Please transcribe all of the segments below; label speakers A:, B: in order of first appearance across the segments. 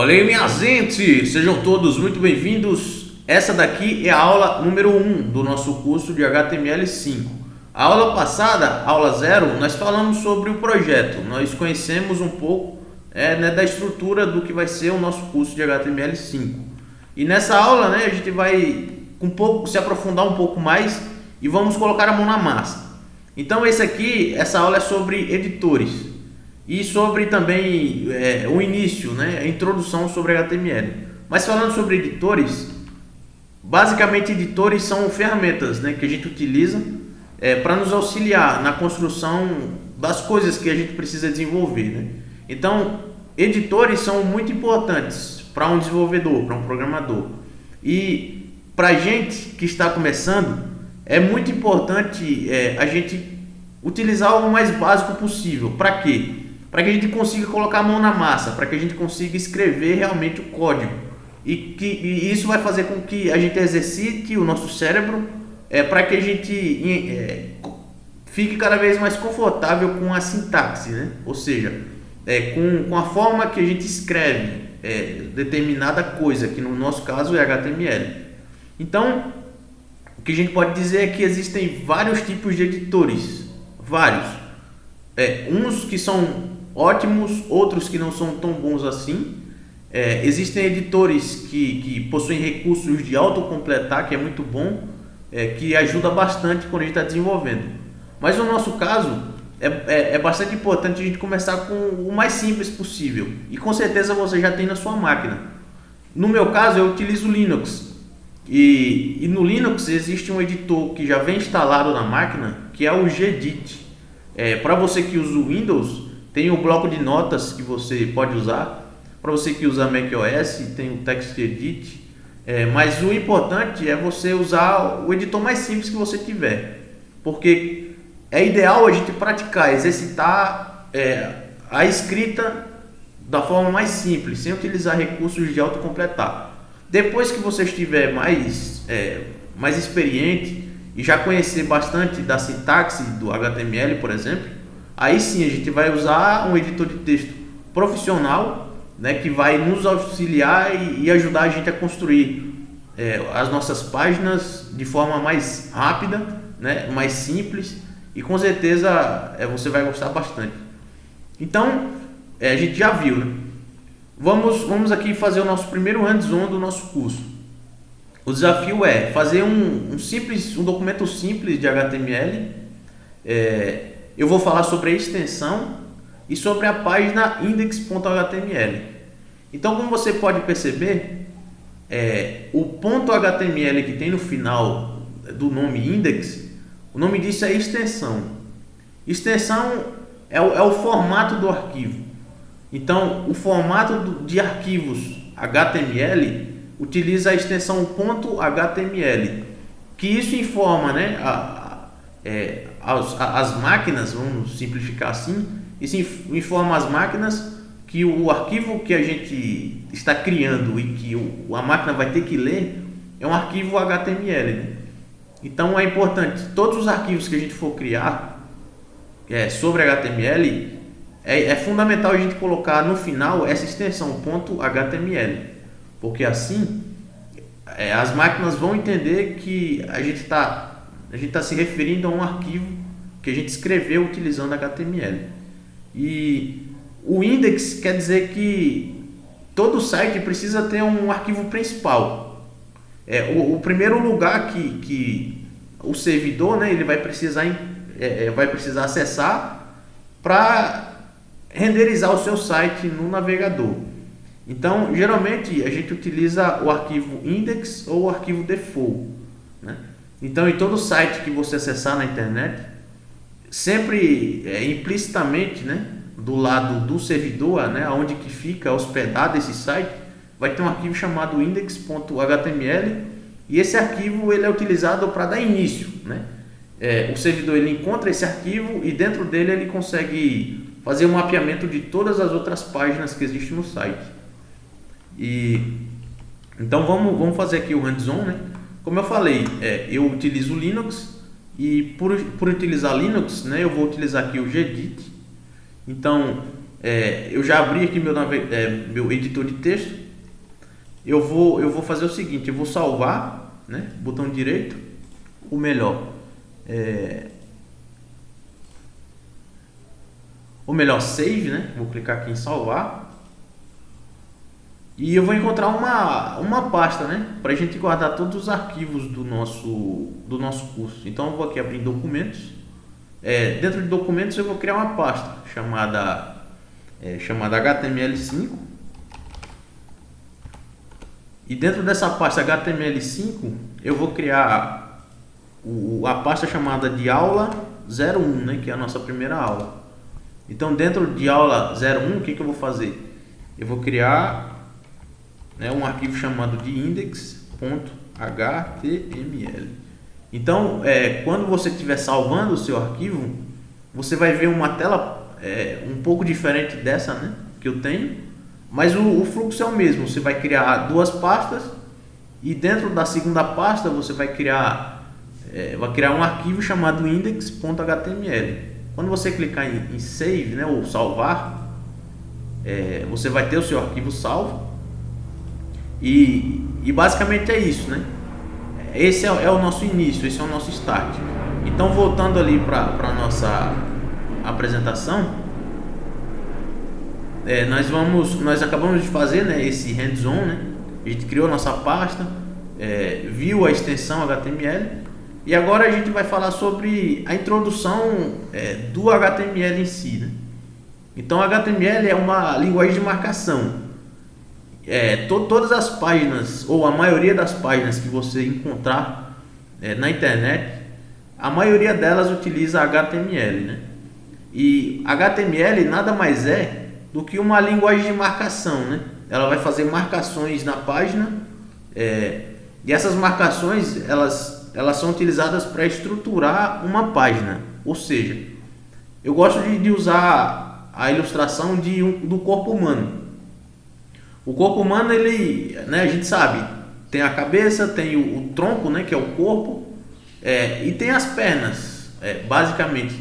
A: Olha aí, minha gente, sejam todos muito bem-vindos. Essa daqui é a aula número 1 do nosso curso de HTML5. A aula passada, aula 0, nós falamos sobre o projeto. Nós conhecemos um pouco da estrutura do que vai ser o nosso curso de HTML5. E nessa aula, a gente vai se aprofundar um pouco mais e vamos colocar a mão na massa. Então essa aula é sobre editores. E sobre também o início, a introdução sobre HTML. Mas falando sobre editores, basicamente editores são ferramentas que a gente utiliza para nos auxiliar na construção das coisas que a gente precisa desenvolver. Então, editores são muito importantes para um desenvolvedor, para um programador. E para a gente que está começando, é muito importante a gente utilizar o mais básico possível. Para quê? Para que a gente consiga colocar a mão na massa, para que a gente consiga escrever realmente o código. E isso vai fazer com que a gente exercite o nosso cérebro para que a gente fique cada vez mais confortável com a sintaxe, ou seja, com a forma que a gente escreve determinada coisa, que no nosso caso é HTML. Então, o que a gente pode dizer é que existem vários tipos de editores, vários. Uns que são ótimos, outros que não são tão bons assim. Existem editores que possuem recursos de autocompletar, que é muito bom, que ajuda bastante quando a gente está desenvolvendo. Mas no nosso caso, é bastante importante a gente começar com o mais simples possível. E com certeza você já tem na sua máquina. No meu caso, eu utilizo o Linux. E no Linux existe um editor que já vem instalado na máquina, que é o Gedit. Para você que usa o Windows, tem o bloco de notas que você pode usar. Para você que usa macOS, tem o TextEdit. Mas o importante é você usar o editor mais simples que você tiver. Porque é ideal a gente praticar, exercitar a escrita da forma mais simples, sem utilizar recursos de autocompletar. Depois que você estiver mais experiente e já conhecer bastante da sintaxe do HTML, por exemplo, aí sim a gente vai usar um editor de texto profissional, que vai nos auxiliar e ajudar a gente a construir as nossas páginas de forma mais rápida, mais simples, e com certeza você vai gostar bastante. Então, a gente já viu, Vamos aqui fazer o nosso primeiro hands-on do nosso curso. O desafio é fazer um documento simples de HTML. Eu vou falar sobre a extensão e sobre a página index.html. Então, como você pode perceber, o ponto .html que tem no final do nome index, o nome disso é extensão. Extensão é o formato do arquivo. Então, o formato de arquivos HTML utiliza a extensão .html, que isso informa as máquinas, vamos simplificar assim, isso informa as máquinas que o arquivo que a gente está criando e que a máquina vai ter que ler é um arquivo HTML. Então, é importante, todos os arquivos que a gente for criar sobre HTML, é fundamental a gente colocar no final essa extensão .html, porque assim as máquinas vão entender que a gente está se referindo a um arquivo que a gente escreveu utilizando HTML. E o index quer dizer que todo site precisa ter um arquivo principal. O primeiro lugar que o servidor ele vai precisar acessar para renderizar o seu site no navegador. Então, geralmente a gente utiliza o arquivo index ou o arquivo default. Então, em todo site que você acessar na internet, sempre implicitamente, do lado do servidor, onde que fica hospedado esse site, vai ter um arquivo chamado index.html, e esse arquivo ele é utilizado para dar início. O servidor ele encontra esse arquivo e dentro dele ele consegue fazer um mapeamento de todas as outras páginas que existem no site. Então vamos fazer aqui o hands-on. Como eu falei, eu utilizo o Linux, e por utilizar Linux, eu vou utilizar aqui o Gedit. Então Eu já abri aqui meu editor de texto. Eu vou fazer o seguinte, eu vou salvar, né? Botão direito, ou melhor, save, né? Vou clicar aqui em salvar. E eu vou encontrar uma pasta, né? Para a gente guardar todos os arquivos do nosso curso. Então eu vou aqui abrir em documentos. Dentro de documentos eu vou criar uma pasta chamada HTML5. E dentro dessa pasta HTML5 eu vou criar a pasta chamada de aula 01, né? Que é a nossa primeira aula. Então dentro de aula 01, o que eu vou fazer? Eu vou criar, né, um arquivo chamado de index.html. Então, quando você estiver salvando o seu arquivo, você vai ver uma tela um pouco diferente dessa, né, que eu tenho, mas o fluxo é o mesmo. Você vai criar duas pastas e dentro da segunda pasta você vai criar um arquivo chamado index.html. Quando você clicar em save, né, ou salvar, você vai ter o seu arquivo salvo. E basicamente é isso, né? Esse é o nosso início, esse é o nosso start. Então, voltando ali para a nossa apresentação, nós acabamos de fazer, né, esse hands-on, né? A gente criou nossa pasta, viu a extensão HTML e agora a gente vai falar sobre a introdução do HTML em si, né? Então, HTML é uma linguagem de marcação. Todas as páginas, ou a maioria das páginas que você encontrar na internet, a maioria delas utiliza HTML, né? E HTML nada mais é do que uma linguagem de marcação, né? Ela vai fazer marcações na página, e essas marcações elas são utilizadas para estruturar uma página. Ou seja, eu gosto de usar a ilustração do corpo humano. O corpo humano, ele, né, a gente sabe, tem a cabeça, tem o tronco, né, que é o corpo, e tem as pernas, basicamente.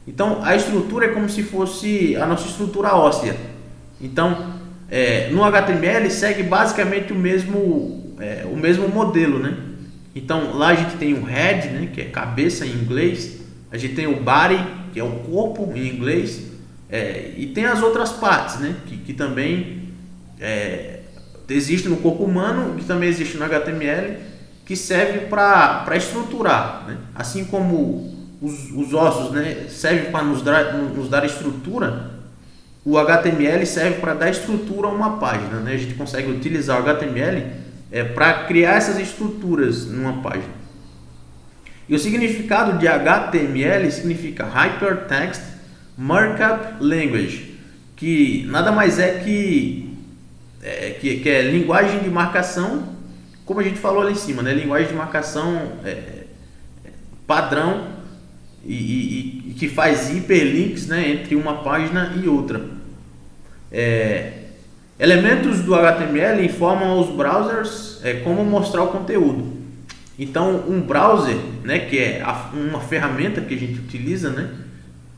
A: Então, a estrutura é como se fosse a nossa estrutura óssea. Então, no HTML segue basicamente o mesmo modelo, né? Então, lá a gente tem o head, né, que é cabeça em inglês, a gente tem o body, que é o corpo em inglês, e tem as outras partes, né, que também existe no corpo humano, que também existe no HTML, que serve para estruturar, né? Assim como os ossos, né, servem para nos dar estrutura, o HTML serve para dar estrutura a uma página, né? A gente consegue utilizar o HTML para criar essas estruturas numa página. E o significado de HTML significa Hypertext Markup Language, que nada mais é que é linguagem de marcação, como a gente falou ali em cima, né? Linguagem de marcação padrão e que faz hiperlinks, né, entre uma página e outra. Elementos do HTML informam aos browsers como mostrar o conteúdo. Então, um browser, né, que é uma ferramenta que a gente utiliza, né,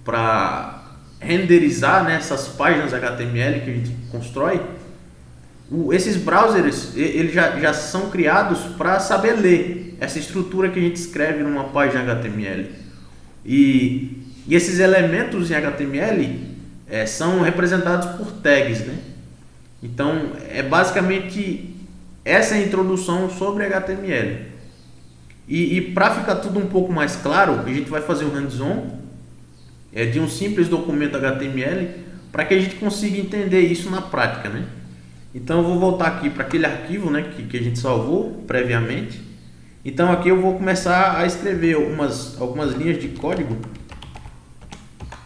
A: para renderizar, né, essas páginas HTML que a gente constrói. Esses browsers, eles já são criados para saber ler essa estrutura que a gente escreve numa página HTML. E esses elementos em HTML são representados por tags, né? Então, basicamente essa é a introdução sobre HTML. E para ficar tudo um pouco mais claro, a gente vai fazer um hands-on de um simples documento HTML para que a gente consiga entender isso na prática, né? Então eu vou voltar aqui para aquele arquivo, né, que a gente salvou previamente. Então aqui eu vou começar a escrever algumas linhas de código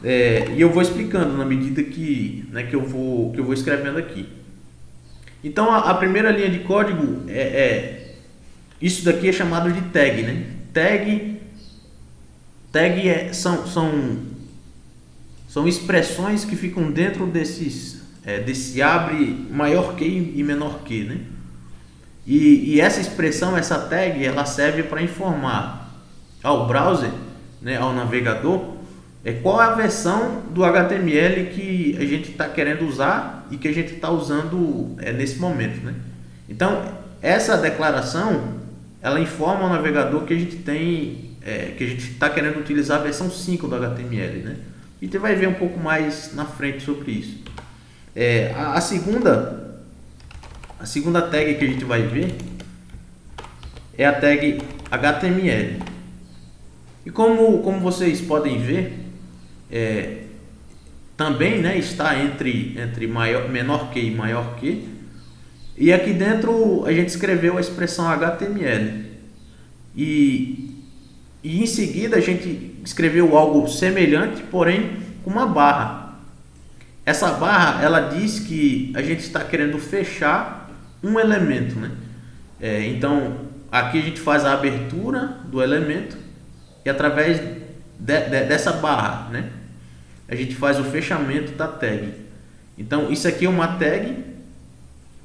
A: e eu vou explicando na medida que eu vou escrevendo aqui. Então a primeira linha de código isso daqui é chamado de tag, né? Tag são expressões que ficam dentro desse abre maior que e menor que, né? E essa expressão, essa tag, ela serve para informar ao browser, né, ao navegador, qual é a versão do HTML que a gente está querendo usar e que a gente está usando nesse momento, né? Então, essa declaração, ela informa ao navegador que a gente tem, que a gente está querendo utilizar a versão 5 do HTML, né? A gente vai ver um pouco mais na frente sobre isso. A segunda tag que a gente vai ver é a tag HTML. E como vocês podem ver, também, né, está entre menor que e maior que. E aqui dentro a gente escreveu a expressão HTML. E em seguida a gente escreveu algo semelhante, porém com uma barra. Essa barra, ela diz que a gente está querendo fechar um elemento, né? Então aqui a gente faz a abertura do elemento e através dessa barra, né, a gente faz o fechamento da tag. Então isso aqui é uma tag,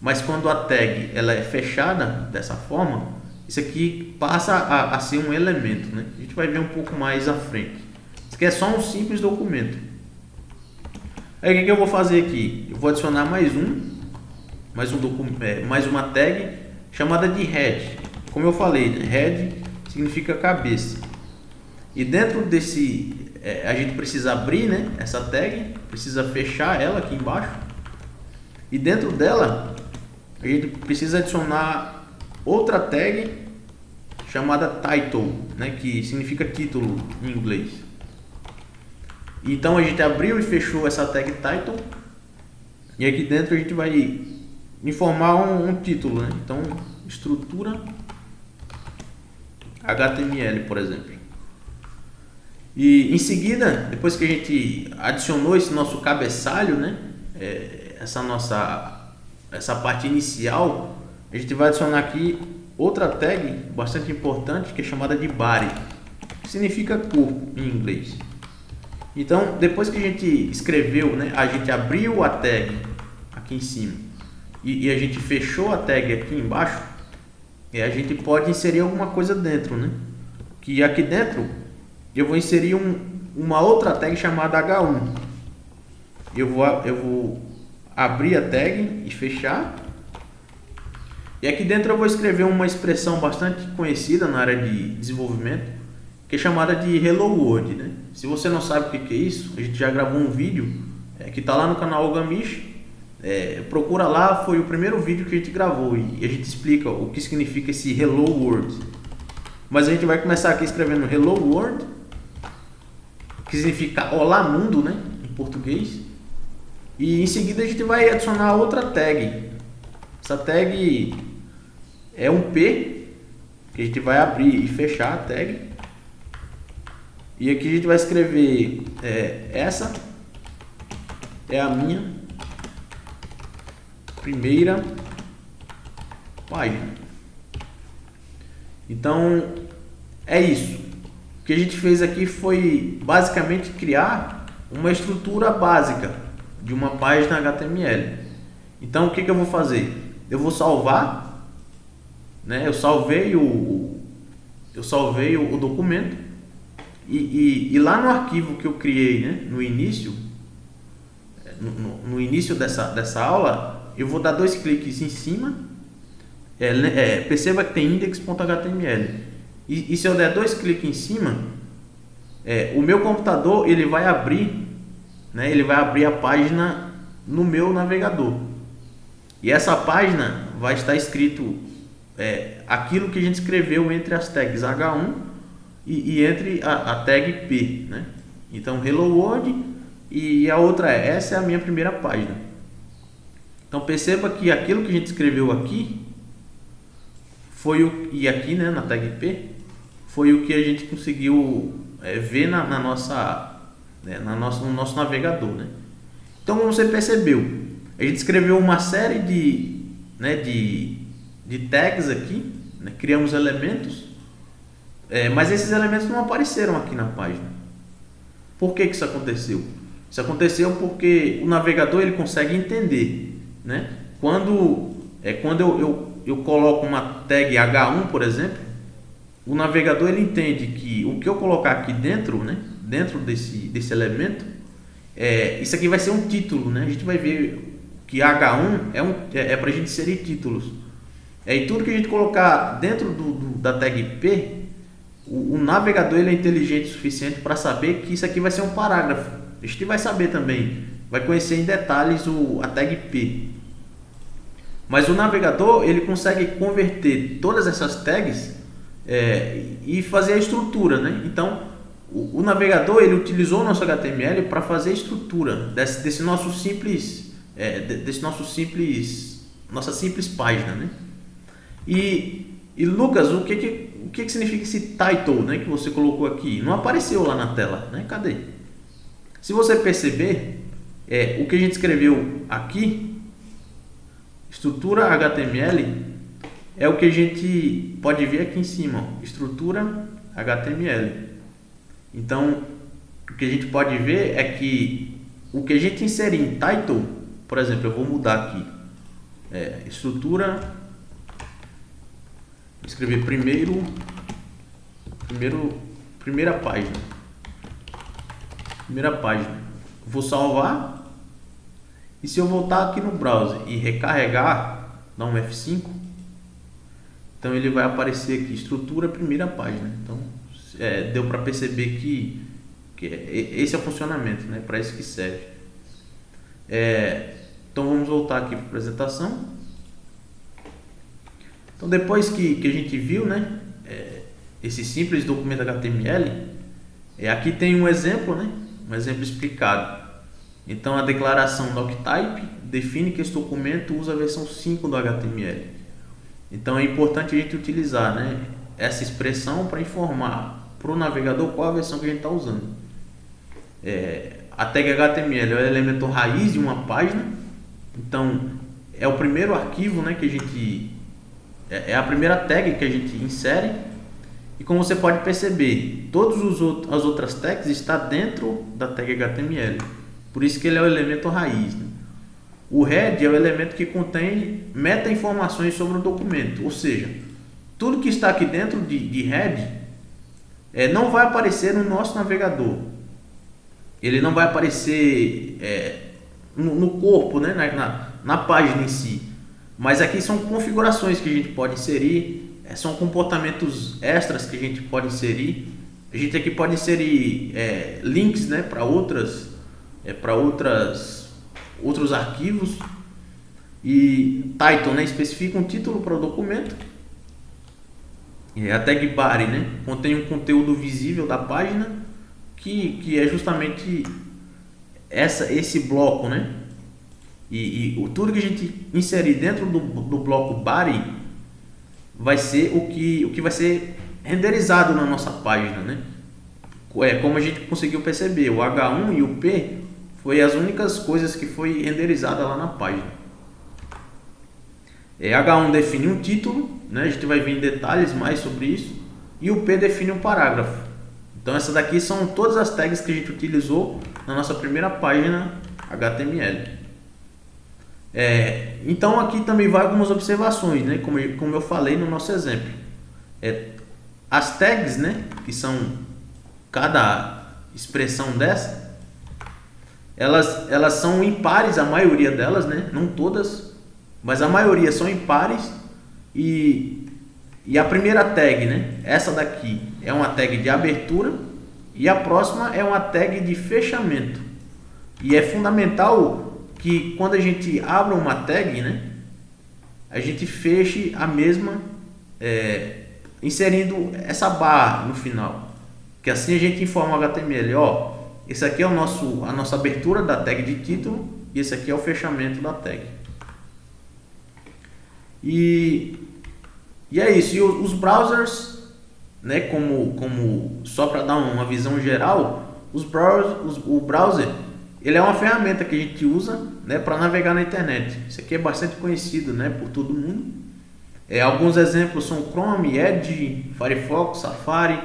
A: mas quando a tag ela é fechada dessa forma, isso aqui passa a ser um elemento, né? A gente vai ver um pouco mais à frente. Isso aqui é só um simples documento. Aí o que eu vou fazer aqui? Eu vou adicionar mais uma tag chamada de head. Como eu falei, né? Head significa cabeça. E dentro desse, a gente precisa abrir, né, essa tag, precisa fechar ela aqui embaixo. E dentro dela, a gente precisa adicionar outra tag chamada title, né, que significa título em inglês. Então a gente abriu e fechou essa tag title. E aqui dentro a gente vai informar um título, né? Então, estrutura HTML, por exemplo. E em seguida, depois que a gente adicionou esse nosso cabeçalho, né, essa parte inicial, a gente vai adicionar aqui outra tag bastante importante que é chamada de body, que significa corpo em inglês. Então, depois que a gente escreveu, né, a gente abriu a tag aqui em cima e a gente fechou a tag aqui embaixo, a gente pode inserir alguma coisa dentro, né? Que aqui dentro eu vou inserir uma outra tag chamada H1. Eu vou abrir a tag e fechar. E aqui dentro eu vou escrever uma expressão bastante conhecida na área de desenvolvimento, que é chamada de Hello World, né? Se você não sabe o que é isso, a gente já gravou um vídeo que está lá no canal Gamish. Procura lá, foi o primeiro vídeo que a gente gravou e a gente explica o que significa esse Hello World. Mas a gente vai começar aqui escrevendo Hello World, que significa Olá Mundo, né, em português. E em seguida a gente vai adicionar outra tag. Essa tag é um P, que a gente vai abrir e fechar a tag. E aqui a gente vai escrever essa é a minha primeira página. Então é isso. O que a gente fez aqui foi basicamente criar uma estrutura básica de uma página HTML. Então o que eu vou fazer? Eu vou salvar, né? Eu salvei o documento e lá no arquivo que eu criei, né, no início dessa aula, eu vou dar 2 cliques em cima. Perceba que tem index.html e se eu der 2 cliques em cima, o meu computador ele vai abrir, né, ele vai abrir a página no meu navegador e essa página vai estar escrito aquilo que a gente escreveu entre as tags H1 e entre a tag P, né? Então Hello World e a outra essa é a minha primeira página. Então perceba que aquilo que a gente escreveu aqui e aqui, né, na tag P, foi o que a gente conseguiu ver no nosso navegador, né? Então, como você percebeu, a gente escreveu uma série de tags aqui, né? Criamos elementos, mas esses elementos não apareceram aqui na página. Por que isso aconteceu? Isso aconteceu porque o navegador ele consegue entender, né? Quando eu coloco uma tag H1, por exemplo, o navegador ele entende que o que eu colocar aqui dentro, né, dentro desse elemento, isso aqui vai ser um título, né? A gente vai ver que H1 é para a gente inserir títulos. E tudo que a gente colocar dentro da tag P, o navegador ele é inteligente o suficiente para saber que isso aqui vai ser um parágrafo. A gente vai saber também, vai conhecer em detalhes a tag P. Mas o navegador ele consegue converter todas essas tags e fazer a estrutura, né? Então o navegador ele utilizou o nosso HTML para fazer a estrutura desse nosso simples, nossa simples página, né? E Lucas, o que significa esse title, né, que você colocou aqui? Não apareceu lá na tela, né? Cadê? Se você perceber, o que a gente escreveu aqui, estrutura HTML, é o que a gente pode ver aqui em cima, ó, estrutura HTML. Então, o que a gente pode ver é que o que a gente inserir em title, por exemplo, eu vou mudar aqui, estrutura, escrever primeira página, vou salvar, e se eu voltar aqui no browser e recarregar, dar um F5, então ele vai aparecer aqui, estrutura primeira página. Então deu para perceber que esse é o funcionamento, né? Para isso que serve. Então vamos voltar aqui para a apresentação. Então depois que a gente viu, né, esse simples documento HTML, aqui tem um exemplo, né, um exemplo explicado. Então a declaração doctype define que esse documento usa a versão 5 do HTML. Então é importante a gente utilizar, né, essa expressão para informar para o navegador qual a versão que a gente está usando. A tag HTML é o elemento raiz de uma página. Então é o primeiro arquivo, né, que a gente é a primeira tag que a gente insere, e como você pode perceber, todas as outras tags estão dentro da tag HTML, por isso que ele é o elemento raiz, né? O head é o elemento que contém meta-informações sobre o documento, ou seja, tudo que está aqui dentro de head não vai aparecer no nosso navegador, ele não vai aparecer no corpo, né? na página em si. Mas aqui são configurações que a gente pode inserir, são comportamentos extras que a gente pode inserir. A gente aqui pode inserir links, né, para outros arquivos. E title, né, especifica um título para o documento. A tag body, né, contém um conteúdo visível da página, que é justamente esse bloco, né? E tudo que a gente inserir dentro do bloco body vai ser o que vai ser renderizado na nossa página, né? Como a gente conseguiu perceber, o H1 e o P foi as únicas coisas que foi renderizada lá na página. H1 define um título, né? A gente vai ver em detalhes mais sobre isso, e o P define um parágrafo. Então essas daqui são todas as tags que a gente utilizou na nossa primeira página HTML. Então aqui também vai algumas observações, né? Como eu falei no nosso exemplo. As tags, né? Que são cada expressão dessa, elas são impares, a maioria delas, né? Não todas, mas a maioria são impares. E a primeira tag, né? Essa daqui é uma tag de abertura e a próxima é uma tag de fechamento. E é fundamental que quando a gente abre uma tag, né, a gente feche a mesma, inserindo essa barra no final, que assim a gente informa o HTML, esse aqui é a nossa abertura da tag de título e esse aqui é o fechamento da tag. E é isso. E os browsers, né, como só para dar uma visão geral, o browser ele é uma ferramenta que a gente usa, né, para navegar na internet. Isso aqui é bastante conhecido, né, por todo mundo. Alguns exemplos são Chrome, Edge, Firefox, Safari.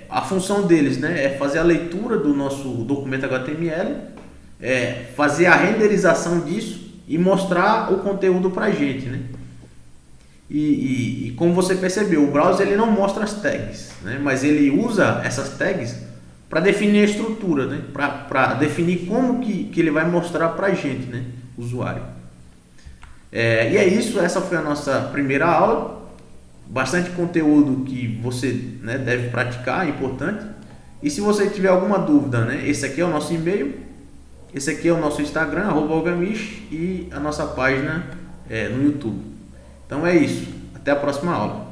A: A função deles, né, é fazer a leitura do nosso documento HTML, fazer a renderização disso e mostrar o conteúdo para a gente, né? E como você percebeu, o browser ele não mostra as tags, né, mas ele usa essas tags para definir a estrutura, né? Para definir como que ele vai mostrar para a gente, né? Usuário. E é isso, essa foi a nossa primeira aula. Bastante conteúdo que você, né, deve praticar, é importante. E se você tiver alguma dúvida, né, esse aqui é o nosso e-mail, esse aqui é o nosso Instagram, @algamish, e a nossa página no YouTube. Então é isso, até a próxima aula.